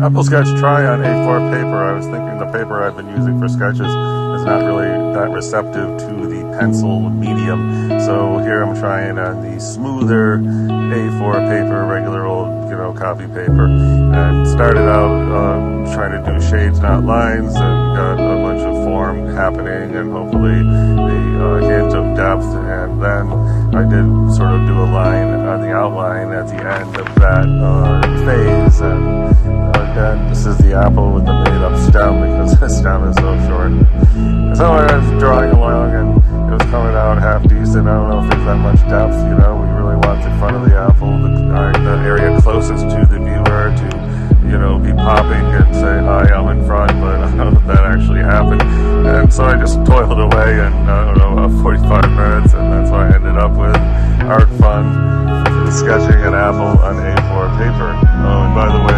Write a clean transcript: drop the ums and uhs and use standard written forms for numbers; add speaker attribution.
Speaker 1: Apple Sketch Try on A4 paper. I was thinking the paper I've been using for sketches is not really that receptive to the pencil medium. So here I'm trying on the smoother A4 paper, regular old, copy paper. And started out trying to do shades, not lines, and got a bunch of form happening and hopefully a hint of depth. And then I did sort of do a line on the outline at the end of that phase. And again, this is the apple with the made-up stem because the stem is so short. So I was drawing along and it was coming out half decent. I don't know if there's that much depth. We really want the front of the apple, the area closest to the viewer to be popping and say, hi, I'm in front, but I don't know if that actually happened. And so I just toiled away and, 45 minutes, and that's what I ended up with. Art fun, sketching an apple on A4 paper. Oh, and by the way,